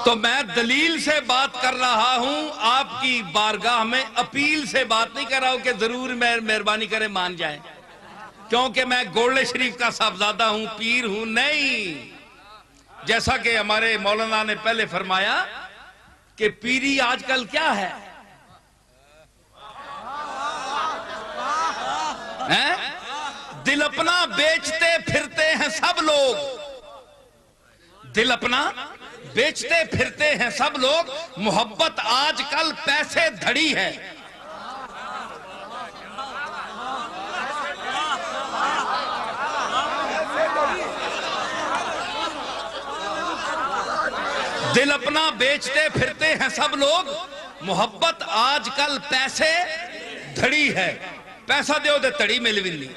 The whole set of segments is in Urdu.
تو میں دلیل سے بات کر رہا ہوں، آپ کی بارگاہ میں اپیل سے بات نہیں کر رہا ہوں کہ ضرور مہربانی کرے مان جائیں، کیونکہ میں گولڑے شریف کا صاحبزادہ ہوں، پیر ہوں نہیں۔ جیسا کہ ہمارے مولانا نے پہلے فرمایا کہ پیری آج کل کیا ہے؟ دل اپنا بیچتے پھرتے ہیں سب لوگ، دل اپنا بیچتے پھرتے ہیں سب لوگ، محبت آج کل پیسے دھڑی ہے۔ دل اپنا بیچتے پھرتے ہیں سب لوگ، محبت آج کل پیسے دھڑی ہے۔ پیسہ دیو دے تڑی مل بھی نہیں۔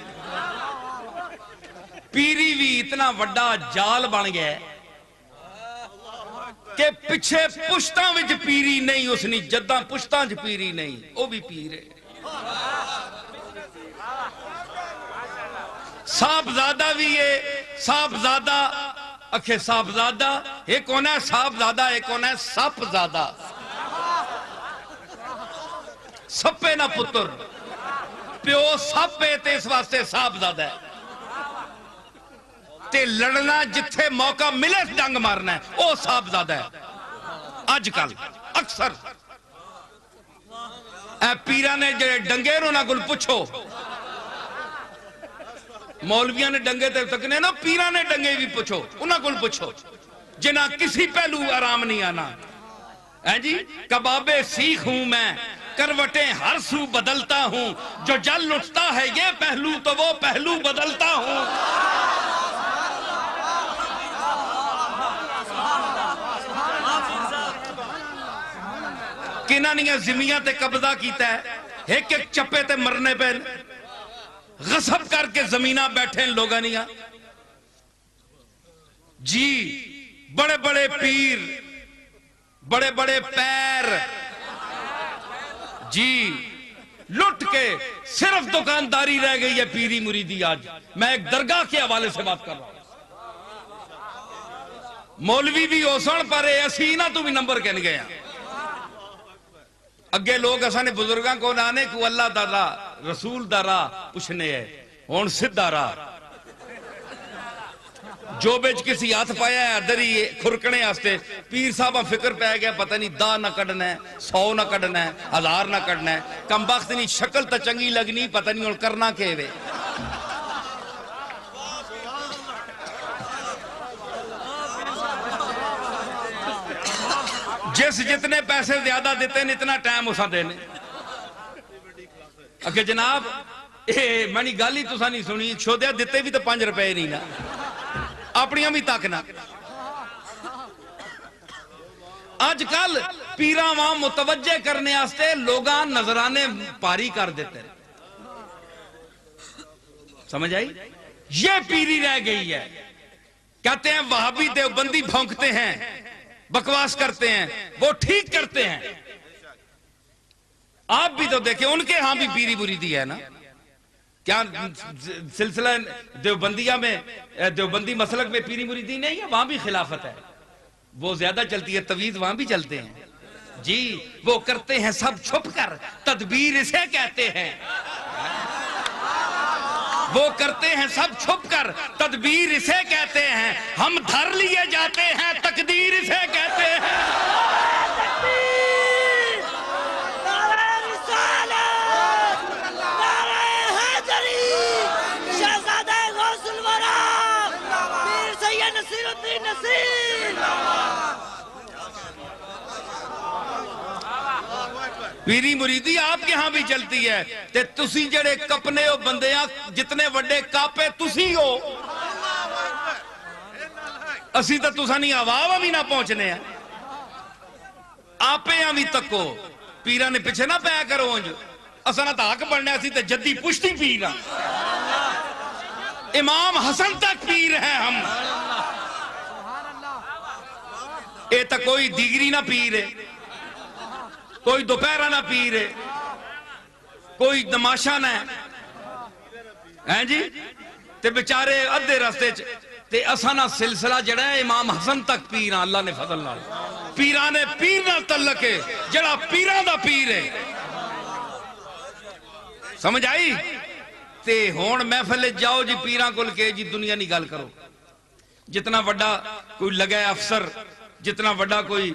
پیری بھی اتنا وڈا جال بن گیا کہ پچھے پشتاں وچ پیری نہیں، اس نے جداں پشتاں وچ پیری نہیں، وہ بھی پیر ہے۔ صاحبزادہ بھی ہے، صاحبزادہ اکھے صاحبزادہ ایک ہونا ہے صاحبزادہ، ایک ہونا ہے سپزادہ۔ سپے نہ پتر پیو سپے تے اس واسطے صاحبزادہ ہے، تے لڑنا جتھے موقع ملے ڈنگ مارنا ہے، او صاحبزادہ ہے۔ آج کل اکثر اے پیرہ نے جڑے ڈنگے رو نہ گل پچھو، مولویاں نے ڈنگے تے تکنے نا، پیرہ نے ڈنگے بھی پچھو، انہاں گل پچھو جنہ کسی پہلو آرام نہیں آنا۔ جی کبابے سیکھ ہوں میں، کروٹیں ہر سو بدلتا ہوں، جو جل اٹھتا ہے یہ پہلو تو وہ پہلو بدلتا ہوں۔ کنہ نہیں زمیاں تے قبضہ کیتا ہے، ایک ایک چپے تے مرنے پہ غصب کر کے زمینہ بیٹھے ان لوگا نہیں۔ جی بڑے بڑے پیر، بڑے بڑے پیر، جی لٹ کے صرف دکانداری رہ گئی ہے پیری مریدی۔ آج میں ایک درگاہ کے حوالے سے بات کر رہا ہوں، مولوی بھی اوسن پر اسینہ تو بھی نمبر کہنے گئے ہیں۔ اگے لوگ اسانے بزرگاں کو نانے کو اللہ دا راہ رسول دا راہ پوچھنے ہے، ہون سدھا راہ جو بیچ کسی ہاتھ پایا ہے ادھری کھرکنے آستے پیر صاحبہ فکر پہ گیا، پتہ نہیں دا نہ کڑنا ہے، 100 نہ کڑنا ہے، 1000 نہ کڑنا ہے، کم بخت نہیں شکل تا چنگی لگنی، پتہ نہیں اور کرنا کے وے۔ جس جتنے پیسے زیادہ دیتے ہیں اتنا ٹائم اسا دینے۔ اکھے جناب منی گالی تو سا نہیں سنی، شودیا دیتے بھی تو 5 روپے نہیں نا، اپنیاں بھی تاکنا۔ آج کل پیراں وہاں متوجہ کرنے آستے لوگاں نظرانے پاری کر دیتے ہیں، سمجھ آئی؟ یہ پیری رہ گئی ہے۔ کہتے ہیں وہابی دیوبندی بھونکتے ہیں، بکواس کرتے ہیں، وہ ٹھیک کرتے ہیں۔ آپ بھی تو دیکھیں ان کے ہاں بھی پیری مریدی ہے نا، کیا سلسلہ دیوبندیہ میں دیوبندی مسلک میں پیری مریدی نہیں ہے؟ وہاں بھی خلافت ہے، وہ زیادہ چلتی ہے، تویز وہاں بھی چلتے ہیں۔ جی وہ کرتے ہیں سب چھپ کر، تدبیر اسے کہتے ہیں۔ وہ کرتے ہیں سب چھپ کر، تدبیر اسے کہتے ہیں، ہم دھر لیے جاتے ہیں، تقدیر اسے کہتے ہیں۔ نعرہ رسالت، نعرہ حیدری، شہزادہ غوث الورا، پیر سید نصیر الدین نصیر۔ پیری مریدی آپ کے ہاں بھی چلتی ہے، تے تسی جڑے کپنے ہو بندیاں جتنے وڈے کاپے تسی ہو، اسی تا تسانی آواوا بھی نہ پہنچنے ہیں۔ آپے ہاں بھی تکو پیرہ نے پچھے نہ پیا کرو انج، اسانا تا حق بڑھنے اسی تے جدی پشتی پیرہ، امام حسن تک پیر ہیں ہم۔ اے تا کوئی دیگری نہ پیر ہے، کوئی دوپہرہ نہ پیر ہے، کوئی نماشا نہ ہے جی، تے بچارے ادھے راستے تے اسانا سلسلہ جڑا ہے امام حسن تک پیر ہیں، اللہ نے فضل نہ پیرانے پیر نہ تعلق ہے جڑا پیران دا پیر ہے. سمجھ آئی؟ تے ہون محفل جاؤ جی پیران کول کے جی دنیا نہیں گال کرو. جتنا وڈا کوئی لگا افسر، جتنا وڈا کوئی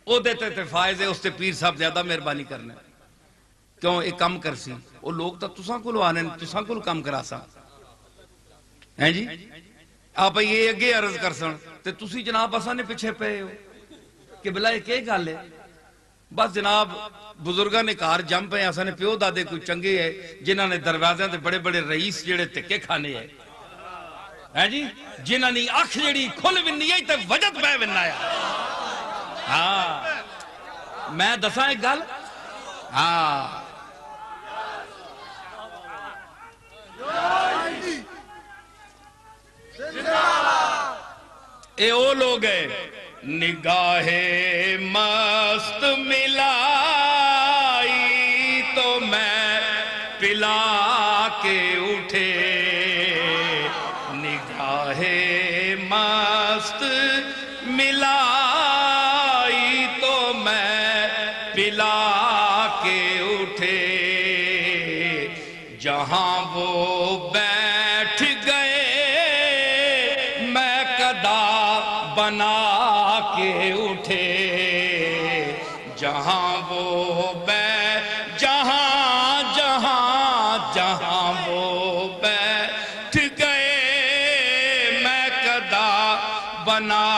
او دیتے تے فائز ہے، اس تے پیر صاحب زیادہ مہربانی کرنا. کیوں ایک کام کر سی وہ لوگ تا تساں کول آنے تساں کول کام کرا سا ہیں جی. آپ یہ اگے عرض کر سن تے تسی جناب اساں نے پیچھے پے ہو کہ بلا یہ کیا گل ہے. بس جناب بزرگاں نے کار جم پے اساں نے پیو دادے کوئی چنگے ہے جنہاں نے دروازیاں تے بڑے بڑے رئیس جڑے تکے کھانے ہیں جی، جنہاں نے اکھ جڑی کھل ونی ہے تے وجد پے ونایا. ہاں میں دساں ایک گل. ہاں اے او لوگ ہیں نگاہ مست ملائی تو میں پلا کے اٹھے. نگاہ مست ملائی تو میں پلا کے اٹھے. جہاں وہ بیٹھ گئے میں قدا بنا کے اٹھے. جہاں وہ جہاں وہ بیٹھ گئے میں قدا بنا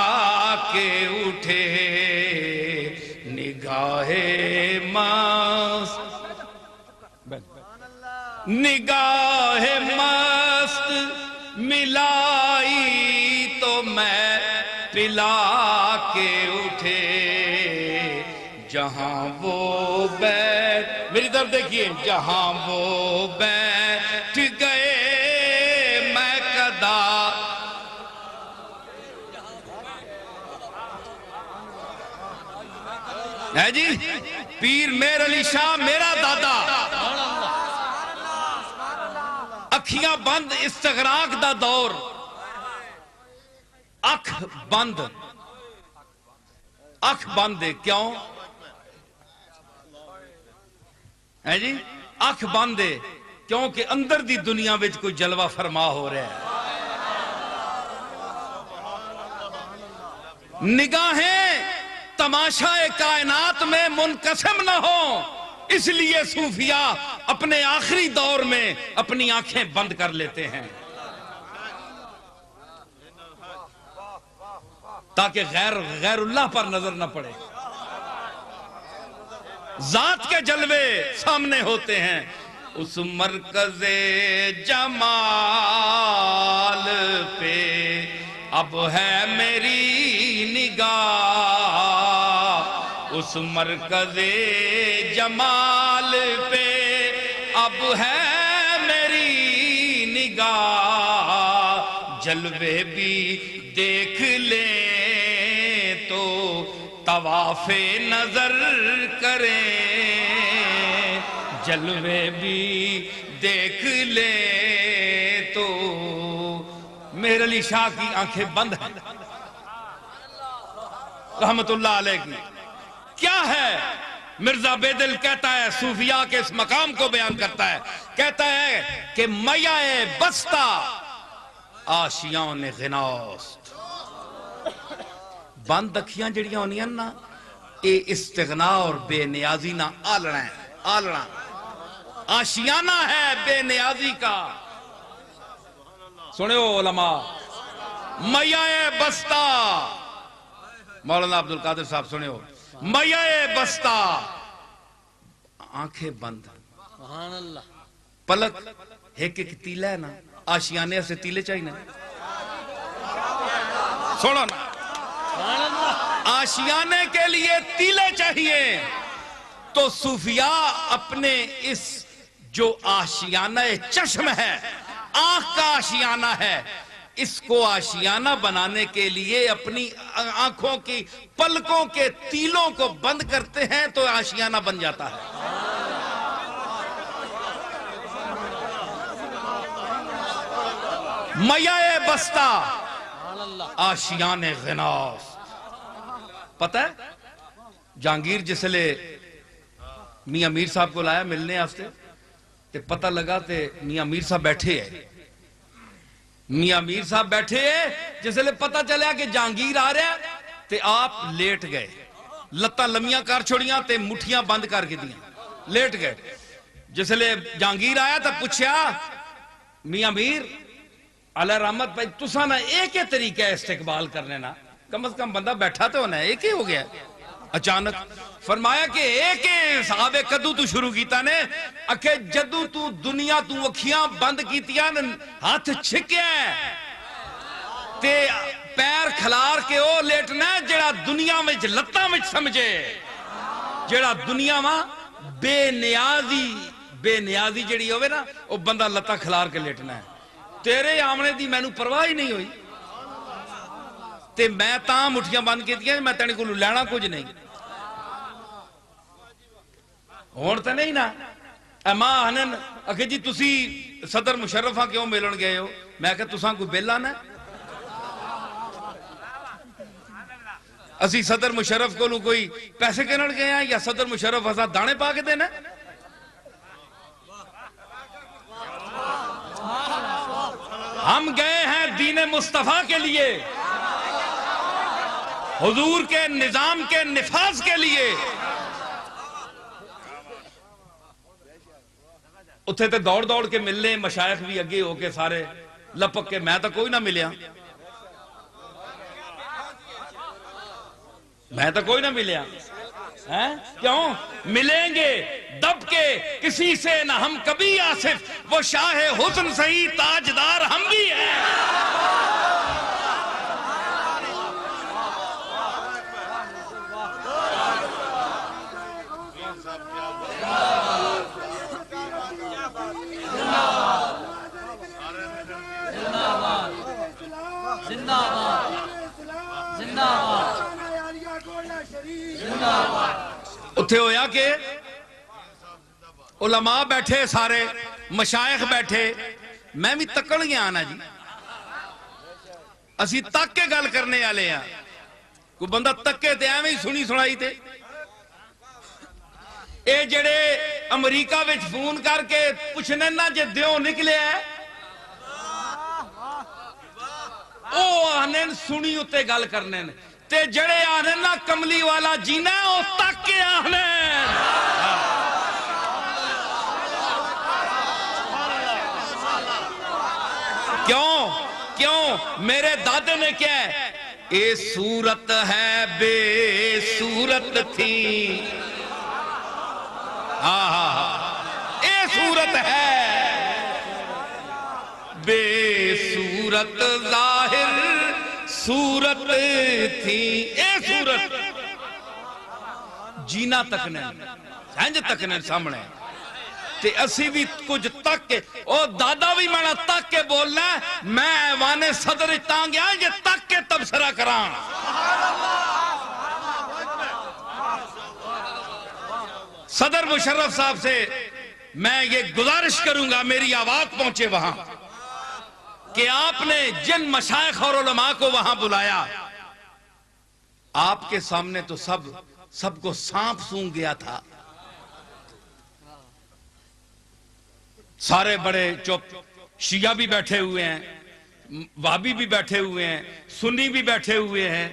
کے اٹھے. نگاہ مست ملائی تو میں پلا کے اٹھے. جہاں وہ بیٹھ میری طرف دیکھیے جہاں وہ بیٹھ گئے میں قدا ہے جی. پیر میر علی شاہ میرا دادا اکھیاں بند استغراق دا دور اکھ بند ہے. کیوں ہے جی؟ اکھ بند ہے کیونکہ اندر دی دنیا وچ کوئی جلوہ فرما ہو رہا ہے. نگاہیں تماشا کائنات میں منقسم نہ ہو، اس لیے صوفیاء اپنے آخری دور میں اپنی آنکھیں بند کر لیتے ہیں تاکہ غیر اللہ پر نظر نہ پڑے. ذات کے جلوے سامنے ہوتے ہیں. اس مرکز جمال پہ اب ہے میری نگاہ. اس مرکز جمال پہ اب ہے میری نگاہ. جلوے بھی دیکھ لیں تو طواف نظر کریں. جلوے بھی دیکھ لیں تو میر علی شاہ کی آنکھیں بند ہیں رحمت اللہ علیہ کی. کیا ہے مرزا بیدل کہتا ہے صوفیاء کے اس مقام کو بیان کرتا ہے. کہتا ہے کہ میاں بستہ آشیان غناست. بند اکھیاں جڑیاں ہونی ہیں نا اے استغنا اور بے نیازی نہ آلنا ہے. آلنا آشیانہ ہے بے نیازی کا. سنے ہو علماء میاں بستہ مولانا عبدالقادر صاحب سنے ہو میاں بستہ آنکھیں بند سبحان اللہ. پلک ایک تیلہ ہے نا آشیانے سے تیلے چاہیے نا سوڑا نا آشیانے کے لیے تیلے چاہیے. تو صوفیاء اپنے اس جو آشیانہ چشم ہے آنکھ کا آشیانہ ہے اس کو آشیانہ بنانے کے لیے اپنی آنکھوں کی پلکوں کے تیلوں کو بند کرتے ہیں تو آشیانہ بن جاتا ہے. میاں بستہ آشیان غناست. پتہ ہے جہانگیر جس لے میاں میر صاحب کو لایا ملنے آستے تے پتہ لگا تے میاں میر صاحب بیٹھے ہیں میاں میر صاحب بیٹھے ہیں جس لے پتہ چلیا کہ جہانگیر آ رہا ہے تے آپ لیٹ گئے لتاں لمیاں کر چھوڑیاں تے مٹھیاں بند کر کے دیاں لیٹ گئے جس لے جہانگیر آیا تو پوچھیا میاں میر علیہ رحمت بھائی تساں نہ ایک ہی طریقہ ہے استقبال کرنے نا کم از کم بندہ بیٹھا تو ہونا ہے ایک ہی ہو گیا اچانک فرمایا کہ ایک ہی صحابے کدو تو شروع کیتا نے اکھے جدو تو دنیا تو اکھیاں بند کیتیاں ہاتھ چھکیا ہے تے پیر کھلار کے او لیٹنا ہے جڑا دنیا میں لتاں میں سمجھے جڑا دنیا میں بے نیازی جڑی ہوئے نا وہ بندہ لتاں کھلار کے لیٹنا ہے تیرے آمنے دی میں نو پرواہ ہی نہیں ہوئی تے میں تاں مٹھیاں بند کی دیا میں تینے کو لینا کچھ نہیں ہون تے نہیں نا اے ماں آنن اکھے جی تسی صدر مشرفہ کیوں ملن گئے ہو میں کہا تساں کوئی بیلا نا اسی صدر مشرف کو کوئی پیسے کنڑ گئے ہیں یا صدر مشرف ہسا دانے پا کے دینا ہم گئے ہیں دین مصطفیٰ کے لیے حضور کے نظام کے نفاذ کے لیے اتھے تے دوڑ دوڑ کے ملنے مشائخ بھی اگے ہو کے سارے لپک کے میں تو کوئی نہ ملیا کیوں ملیں گے دب کے کسی سے نہ ہم کبھی آصف وہ شاہ حسن سہی تاجدار ہم بھی ہیں اتھے ہویا کہ علماء بیٹھے سارے مشائخ بیٹھے میں بھی تکڑ گیا آنا جی اسی تک کے گل کرنے آلے ہیں کوئی بندہ تکے تے میں ہی سنی سنائی تے اے جڑے امریکہ وچ فون کر کے پوچھنے نا جے دیوں نکلے ہے او آنین سنی اتے گل کرنے تے جڑے آنین نا کملی والا جینا ہے او تک کے آنین کیوں میرے دادے نے کیا ہے اے صورت ہے بے صورت تھی اے صورت ہے بے صورت ظاہر صورت تھی اے صورت جینا تکنے سنج تکنے سامنے تے اسی بھی کچھ تک کے او دادا بھی میں تک کے بولنا ہے میں ایوان صدر اتاں گیا یہ تک کے تبصرہ کران صدر مشرف صاحب سے میں یہ گزارش کروں گا میری آواز پہنچے وہاں کہ آپ نے جن مشائخ اور علماء کو وہاں بلایا آپ کے سامنے تو سب کو سانپ سونگ گیا تھا سارے بڑے چپ شیعہ بھی بیٹھے ہوئے ہیں وہابی بھی بیٹھے ہوئے ہیں سنی بھی بیٹھے ہوئے ہیں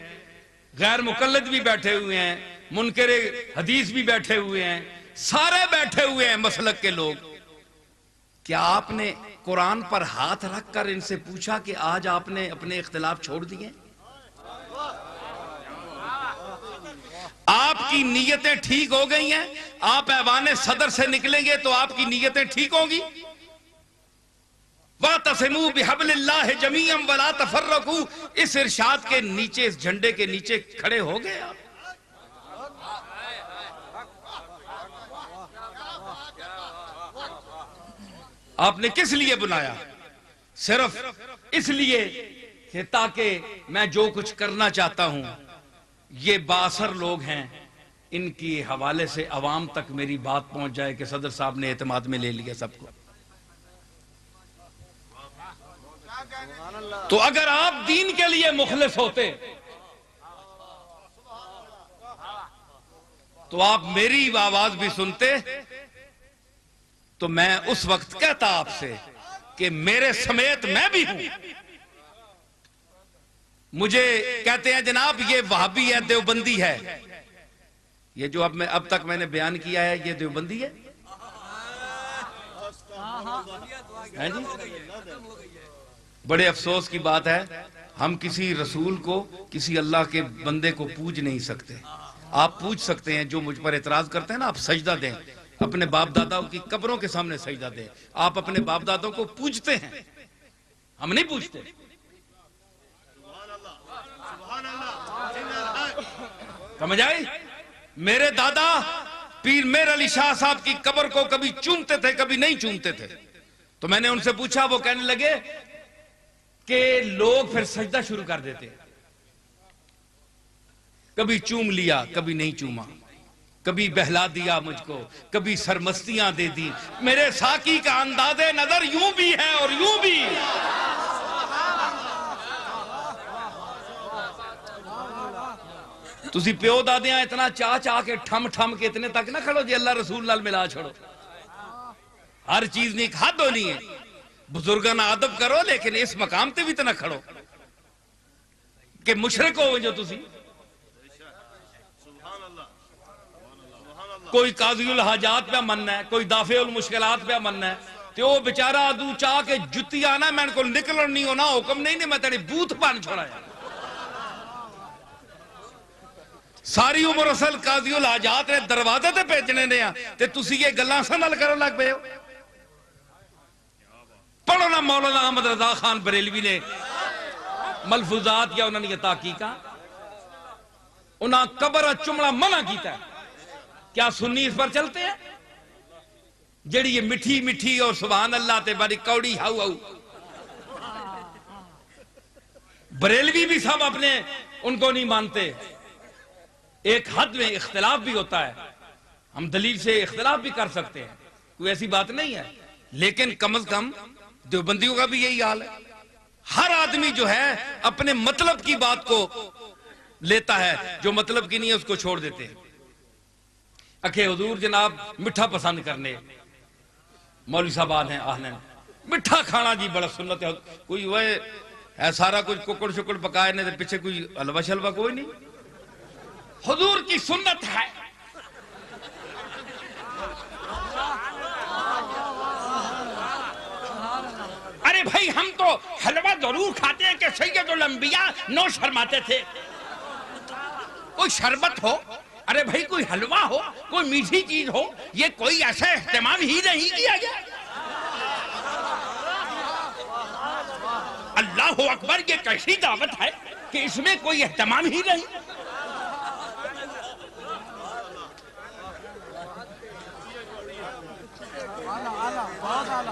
غیر مقلد بھی بیٹھے ہوئے ہیں منکر حدیث بھی بیٹھے ہوئے ہیں سارے بیٹھے ہوئے ہیں مسلک کے لوگ کیا آپ نے قرآن پر ہاتھ رکھ کر ان سے پوچھا کہ آج آپ نے اپنے اختلاف چھوڑ دیے آپ کی نیتیں ٹھیک ہو گئی ہیں آپ ایوان صدر سے نکلیں گے تو آپ کی نیتیں ٹھیک ہوں گی وَاعْتَصِمُوا بِحَبْلِ اللَّهِ جَمِيعًا وَلَا تَفَرَّقُوا اس ارشاد کے نیچے اس جھنڈے کے نیچے کھڑے ہو گئے آپ نے کس لیے بنایا صرف اس لیے کہ تاکہ میں جو کچھ کرنا چاہتا ہوں یہ باثر لوگ ہیں ان کی حوالے سے عوام تک میری بات پہنچ جائے کہ صدر صاحب نے اعتماد میں لے لیا سب کو تو اگر آپ دین کے لیے مخلص ہوتے تو آپ میری آواز بھی سنتے تو میں اس وقت کہتا آپ سے کہ میرے سمیت میں بھی ہوں. مجھے کہتے ہیں جناب یہ وہابی ہے، دیوبندی ہے. یہ جو اب تک میں نے بیان کیا ہے یہ دیوبندی ہے؟ جی؟ بڑے افسوس کی بات ہے، ہم کسی رسول کو، کسی اللہ کے بندے کو پوج نہیں سکتے. آپ پوچھ سکتے ہیں، جو مجھ پر اعتراض کرتے ہیں نا، آپ سجدہ دیں، اپنے باپ داداؤں کی قبروں کے سامنے سجدہ دیں. آپ اپنے باپ داداؤں کو پوجتے ہیں، ہم نہیں پوجتے. سمجھ آئی؟ میرے دادا پیر میر علی شاہ صاحب کی قبر کو کبھی چومتے تھے، کبھی نہیں چومتے تھے. تو میں نے ان سے پوچھا، وہ کہنے لگے کہ لوگ پھر سجدہ شروع کر دیتے، کبھی چوم لیا کبھی نہیں چوما، کبھی بہلا دیا مجھ کو، کبھی سرمستیاں دے دی. میرے ساقی کا انداز نظر یوں بھی ہے اور یوں بھی. تسی پیو دادیاں اتنا چاہ کے ٹھم ٹھم کے اتنے تک نہ کھڑو جی اللہ رسول نال ملا چھڑو. ہر چیز نہیں حد ہونی ہے. بزرگان ادب کرو لیکن اس مقام تے بھی تو نہ کھڑو کہ مشرک ہو جو تسی. کوئی قاضی الحاجات پہ مننا ہے، کوئی دافع المشکلات پہ مننا ہے، تو وہ بیچارہ دو چاہ کے جتی آنا میں ان کو نکلن نہیں ہونا، حکم نہیں میں تیری بوتھ بن چھوڑا ہے. ساری عمر اصل قاضی الحاجات نے دروازے تے بھیجنے نے تے تسی یہ گلاں سنل کرن لگ پئے ہو. پڑھو نا مولانا احمد رضا خان بریلوی نے ملفوظات یا انہوں نے یہ تحقیقہ، انہاں قبر چمڑا منع کیتا ہے. کیا سنی اس پر چلتے ہیں؟ جڑی یہ مٹھی مٹھی اور سبحان اللہ تے بڑی کوڑی ہاؤ ہاؤ. بریلوی بھی سب اپنے ان کو نہیں مانتے. ایک حد میں اختلاف بھی ہوتا ہے، ہم دلیل سے اختلاف بھی کر سکتے ہیں، کوئی ایسی بات نہیں ہے. لیکن کم از کم دیوبندیوں کا بھی یہی حال ہے. ہر آدمی جو ہے اپنے مطلب کی بات کو لیتا ہے، جو مطلب کی نہیں ہے اس کو چھوڑ دیتے ہیں. اکھے حضور جناب مٹھا پسند کرنے، مولوی صاحب آہنے مٹھا کھانا جی بڑا سنت ہے. کوئی وہ ہے سارا کچھ ککڑ شکڑ پکائے نے پیچھے کوئی حلوہ شلوہ کوئی نہیں. حضور کی سنت ہے. ارے بھائی ہم تو حلوہ ضرور کھاتے ہیں کہ سید الانبیاء نوش فرماتے تھے. کوئی شربت ہو، ارے بھائی کوئی حلوہ ہو، کوئی میٹھی چیز ہو، یہ کوئی ایسا اہتمام ہی نہیں کیا گیا. اللہ اکبر، یہ کیسی دعوت ہے کہ اس میں کوئی اہتمام ہی نہیں.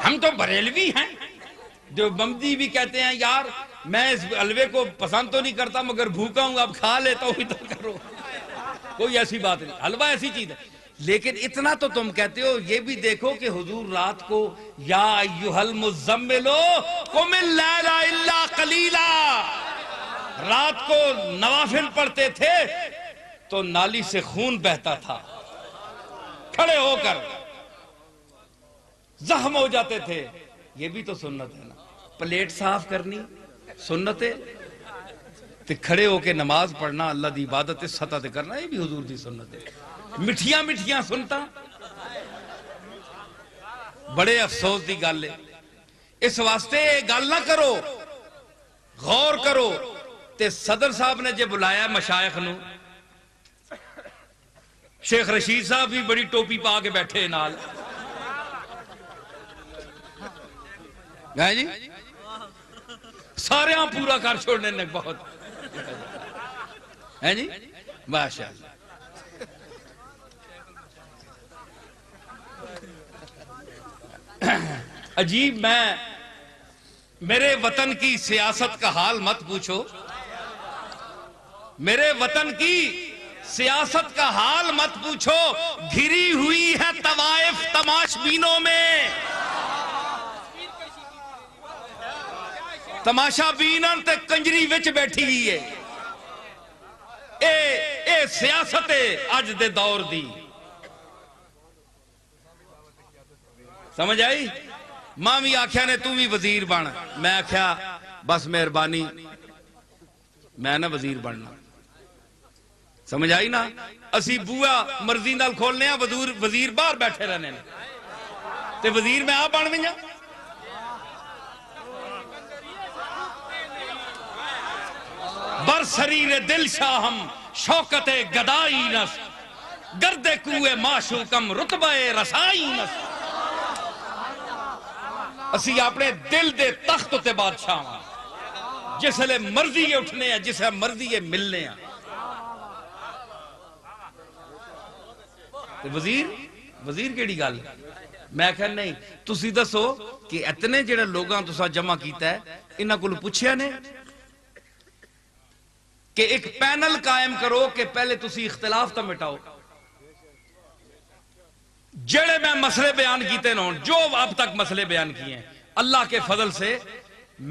ہم تو بریلوی ہیں. دیوبندی بھی کہتے ہیں یار میں اس حلوے کو پسند تو نہیں کرتا مگر بھوکا ہوں، اب کھا لیتا ہوں تو کرو. کوئی ایسی بات نہیں، حلوہ ایسی چیز ہے. لیکن اتنا تو تم کہتے ہو. یہ بھی دیکھو کہ حضور رات کو یا ایھا المزمل قم اللیل الا قلیلا، رات کو نوافل پڑھتے تھے تو نالی سے خون بہتا تھا، کھڑے ہو کر زخم ہو جاتے تھے. یہ بھی تو سنت ہے نا. پلیٹ صاف کرنی سنت ہے، تے کھڑے ہو کے نماز پڑھنا اللہ دی عبادت سطح تے کرنا یہ بھی حضور دی سنت ہے. مٹھیاں مٹھیاں سنتا بڑے افسوس دی گل ہے. اس واسطے گل نہ کرو، غور کرو. تے صدر صاحب نے جے بلایا مشائخ نو، شیخ رشید صاحب بھی بڑی ٹوپی پا کے بیٹھے نال جی، سارے ہاں پورا کر چھوڑنے نے بہت ہے جی ماشاءاللہ. عجیب. میں میرے وطن کی سیاست کا حال مت پوچھو، میرے وطن کی سیاست کا حال مت پوچھو. گھری ہوئی ہے طوائف تماش بینوں میں، تماشا بینن تے کنجری وچ بیٹھی ہوئی ہے. اے سیاست اج دے دور دی. سمجھ آئی؟ ماں بھی آکھیا نے تو بھی وزیر بن، میں آکھیا بس مہربانی میں نہ وزیر بننا، سمجھ آئی نا؟ اسی بویا مرضی نال کھولنے ہیں، وزیر باہر بیٹھے رہنے ہیں تے وزیر میں آپ بن بھی جا۔ بر سریر دل شاہم شوکت گدائی نس، گرد کوئے معشوقم رتبہ رسائی نس۔ اسی اپنے دل دے تخت تے بادشاہ ہاں، جس لئے مرضی یہ اٹھنے ہیں، جس لئے مرضی یہ ملنے ہیں۔ وزیر کیڑی گل؟ میں کہا نہیں، تسی دسو کہ اتنے جڑے لوگاں تسا جمع کیتا ہے انہاں کو پوچھیا نے کہ ایک پینل قائم کرو کہ پہلے تسی اختلاف تا مٹاؤ، جڑے میں مسئلے بیان کیتے نہ جو اب تک مسئلے بیان کیے ہیں، اللہ کے فضل سے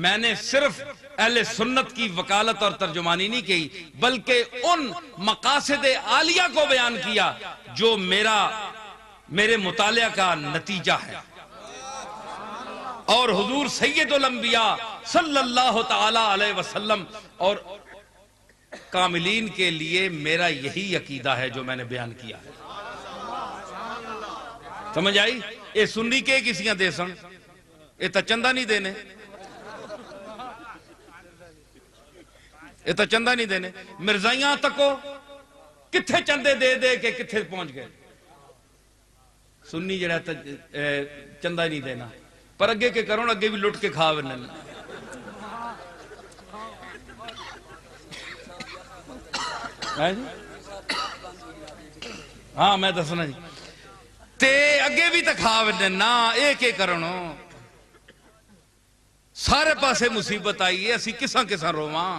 میں نے صرف اہل سنت کی وکالت اور ترجمانی نہیں کی، بلکہ ان مقاصد عالیہ کو بیان کیا جو میرے مطالعہ کا نتیجہ ہے، اور حضور سید الانبیاء صلی اللہ تعالی علیہ وسلم اور کاملین کے لیے میرا یہی عقیدہ ہے جو میں نے بیان کیا ہے۔ سمجھ آئی؟ اے سنی کے کسیاں دے سن، اے تا چندہ نہیں دینے، اے تا چندہ نہیں دینے، مرزائیاں تکو کتھے چندے دے دے کے کتھے پہنچ گئے، سنی جڑا چندہ نہیں دینا، پر اگے کے کرون اگے بھی لٹ کے کھا ونن۔ ہاں میں دسنا جی تے اگے بھی تو کھا ونن نا، ایک ایک کرنو، سارے پاسے مصیبت آئی ہے، اسی کساں کساں رواں،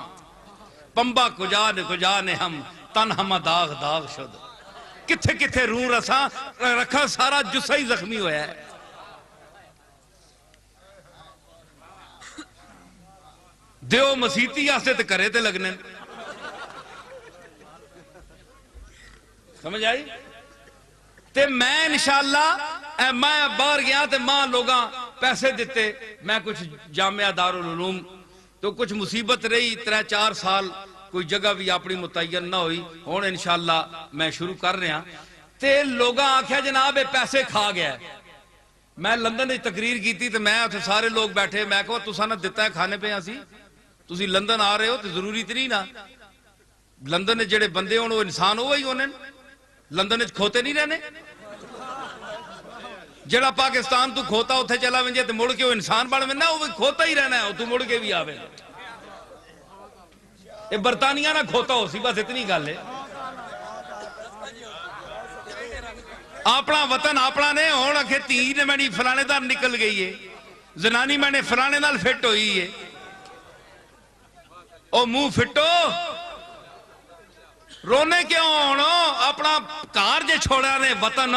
پمبا کجا نے ہم تن ہم داغ داغ شد، کتھے کتھے روح رساں رکھا، سارا جسہ ہی زخمی ہویا ہے۔ دیو مسیحتی آستے تے کرے تے لگنے، سمجھ آئی؟ تے میں انشاءاللہ میں باہر گیا تے ماں لوگاں پیسے دیتے، میں کچھ جامعہ دارالعلوم تو کچھ مصیبت رہی، 3-4 سال کوئی جگہ بھی اپنی متعین نہ ہوئی، ہون انشاءاللہ میں شروع کر رہے ہیں تے لوگاں آکھیا جناب یہ پیسے کھا گیا ہے۔ میں لندن میں تقریر کی تھی تے میں سارے لوگ بیٹھے، میں کہا تساں نہ دیتا ہے کھانے پہ ہاں سی، تسی لندن آ رہے ہو تو ضروری تھی نہیں نا، لندن نے جڑے بندے ہون وہ انسان ہو وہی ہونے، لندن میں کھوتے نہیں رہنے، جڑا پاکستان تو کھوتا اتھے چلا ونجے تو مڑ کے وہ انسان بڑھ میں نا، وہ کھوتا ہی رہنا ہے، تو مڑ کے بھی آوے۔ یہ برطانیہ نہ کھوتا ہو سی، بس اتنی گل ہے۔ اپنا وطن اپنا نے ہون اکھے تیر نے میں نے فلانے دار نکل گئی ہے، زنانی میں نے فلانے نال فٹ ہوئی ہے، او منہ فٹو رونے کیوں ہونو، اپنا کار جے چھوڑا نے وطن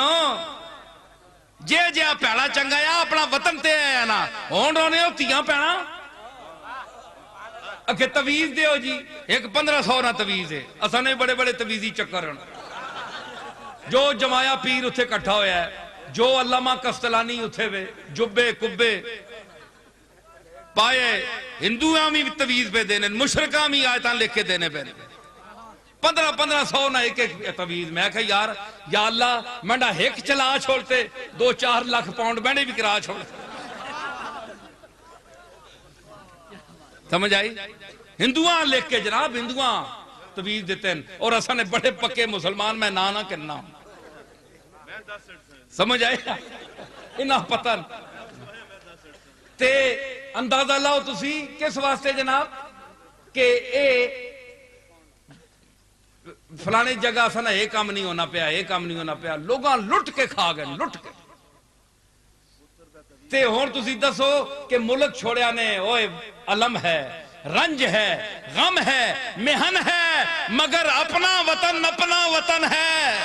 جے پیڑا چنگا یا اپنا وطن تے آیا نا، ہون رونے ہو تیاں پیڑا اکھے تویز دے ہو جی، ایک 1500 نہ تویز ہے، اساں نے بڑے بڑے تویزی چکر ہیں، جو جمایا پیر اتھے کٹھا ہویا ہے، جو علامہ کستلانی اتھے وے، جبے کبے پائے، ہندویاں بھی تویز پہ دینے، مشرکاں بھی آیتاں لکھ کے دینے پہ 1500 نہ ایک ایک تویز۔ میں کہا یار یا اللہ منڈا ایک چلا چھوڑتے 2-4 لاکھ پاؤنڈ میں نے بھی کرا چھوڑتے، سمجھ آئی؟ ہندوان لکھ کے جناب ہندوان تویز دیتے ہیں، اور اساں نے بڑے پکے مسلمان میں نہ کرنا، سمجھ آئی؟ انہاں پتہ تے اندازہ لاؤ تسی کس واسطے جناب کہ اے فلانے جگہ سنا ایک کام نہیں ہونا پیا، ایک کام نہیں ہونا پیا، لوگاں لٹ کے کھا گئے، لٹ کے تے ہون تسی دسو کہ ملک چھوڑیا نے، اوئے علم ہے، رنج ہے، غم ہے، محن ہے، مگر اپنا وطن ہے،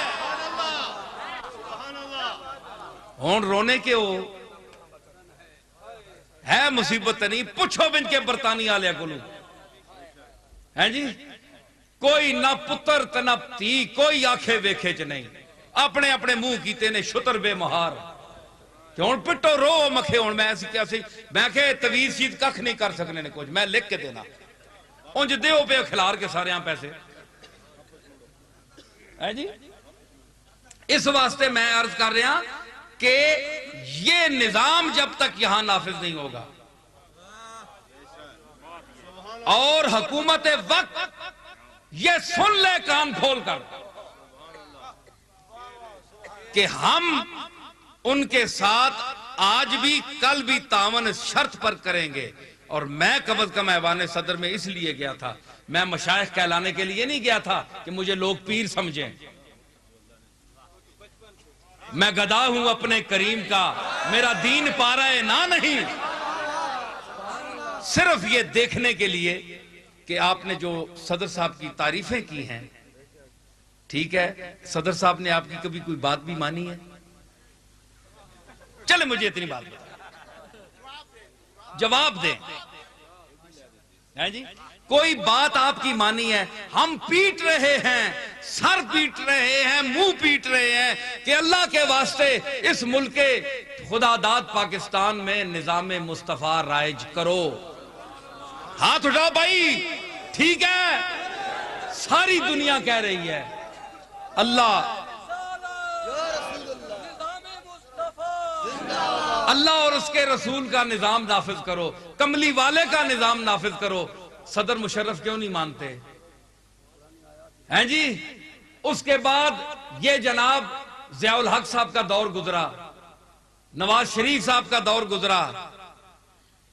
ہون رونے کے ہو ہے مصیبت نہیں، پوچھو بن کے برطانیہ آلیا کو لوں ہیں جی، کوئی نہ پتر تے نہ تھی، کوئی آنکھیں ویکھے چ نہیں، اپنے اپنے منہ کیتے نے شتر بے مہار، کہ ہون پٹو رو مکھے ہون میں ایسی کیسی میں کہ تویز چیز ککھ نہیں کر سکنے نے کچھ میں لکھ کے دینا انج دیو پہ کھلار کے سارے ہاں پیسے ہے جی اس واسطے میں عرض کر رہا کہ یہ نظام جب تک یہاں نافذ نہیں ہوگا اور حکومت وقت یہ سن لے کان کھول کر کہ ہم ان کے ساتھ آج بھی کل بھی تعاون شرط پر کریں گے. اور میں کم از کم ایوان صدر میں اس لیے گیا تھا, میں مشائخ کہلانے کے لیے نہیں گیا تھا کہ مجھے لوگ پیر سمجھیں. میں گدا ہوں اپنے کریم کا, میرا دین پارا ہے نہ نہیں, صرف یہ دیکھنے کے لیے کہ آپ نے جو صدر صاحب کی تعریفیں کی ہیں, ٹھیک ہے, صدر صاحب نے آپ کی کبھی کوئی بات بھی مانی ہے؟ چلے مجھے اتنی بات بتا, جواب دیں جی, کوئی بات آپ کی مانی ہے؟ ہم پیٹ رہے ہیں, سر پیٹ رہے ہیں, منہ پیٹ رہے ہیں کہ اللہ کے واسطے اس ملک خدا داد پاکستان میں نظام مصطفیٰ رائج کرو. ہاتھ اٹھاؤ بھائی, ٹھیک ہے, ساری دنیا کہہ رہی ہے اللہ اور اس کے رسول کا نظام نافذ کرو, کملی والے کا نظام نافذ کرو. صدر مشرف کیوں نہیں مانتے ہیں جی؟ اس کے بعد یہ جناب ضیاء الحق صاحب کا دور گزرا, نواز شریف صاحب کا دور گزرا,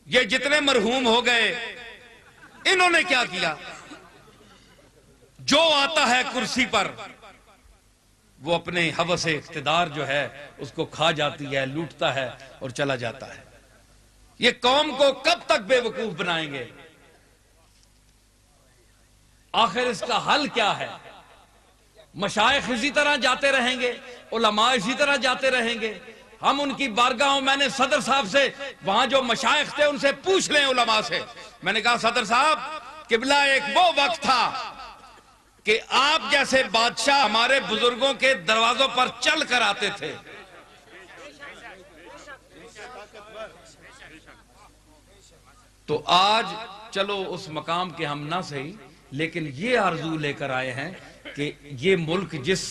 یہ جتنے مرحوم ہو گئے, انہوں نے کیا کیا؟ جو آتا ہے کرسی پر وہ اپنے ہوس اقتدار جو ہے اس کو کھا جاتی ہے, لوٹتا ہے اور چلا جاتا ہے. یہ قوم کو کب تک بے وقوف بنائیں گے؟ آخر اس کا حل کیا ہے؟ مشائخ اسی طرح جاتے رہیں گے, علماء اسی طرح جاتے رہیں گے. ہم ان کی بارگاہوں, میں نے صدر صاحب سے, وہاں جو مشائخ تھے ان سے پوچھ لیں, علماء سے, میں نے کہا صدر صاحب قبلہ ایک وہ وقت تھا کہ آپ جیسے بادشاہ ہمارے بزرگوں کے دروازوں پر چل کر آتے تھے, تو آج چلو اس مقام کے ہم نہ صحیح, لیکن یہ آرزو لے کر آئے ہیں کہ یہ ملک جس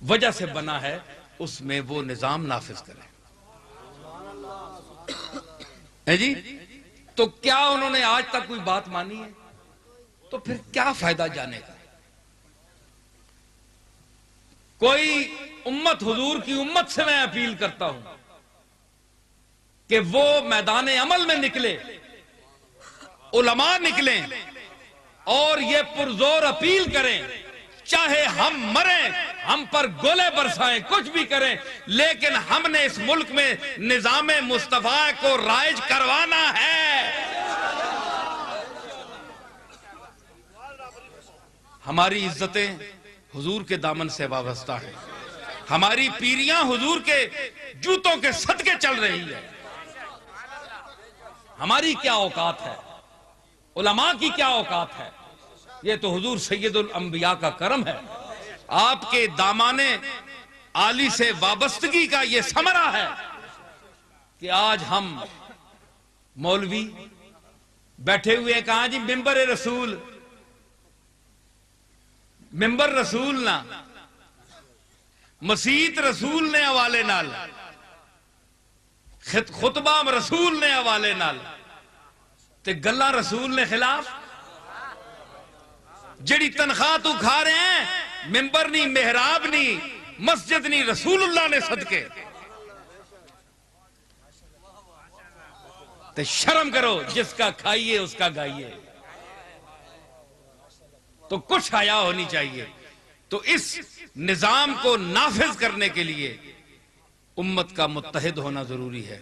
وجہ سے بنا ہے اس میں وہ نظام نافذ کریں. جی تو کیا انہوں نے آج تک کوئی بات مانی ہے؟ تو پھر کیا فائدہ جانے کا؟ کوئی امت, حضور کی امت سے میں اپیل کرتا ہوں کہ وہ میدان عمل میں نکلے, علماء نکلیں اور یہ پرزور اپیل کریں, چاہے ہم مریں, ہم پر گولے برسائیں, کچھ بھی کریں, لیکن ہم نے اس ملک میں نظام مصطفیٰ کو رائج کروانا ہے. ہماری عزتیں حضور کے دامن سے وابستہ ہیں, ہماری پیریاں حضور کے جوتوں کے صدقے چل رہی ہے. ہماری کیا اوقات ہے, علماء کی کیا اوقات ہے؟ یہ تو حضور سید الانبیاء کا کرم ہے, آپ کے دامان عالی سے وابستگی کا یہ ثمرہ ہے کہ آج ہم مولوی بیٹھے ہوئے, کہاں جی ممبر رسول, ممبر رسول نہ, مسیت رسول نے حوالے نال, خطبہ رسول نے حوالے نال, تے گلہ رسول نے خلاف. جڑی تنخواہ تو کھا رہے ہیں, ممبر نہیں, محراب نہیں, مسجد نہیں, رسول اللہ نے صدقے. تے شرم کرو, جس کا کھائیے اس کا گائیے, تو کچھ حیا ہونی چاہیے. تو اس نظام کو نافذ کرنے کے لیے امت کا متحد ہونا ضروری ہے.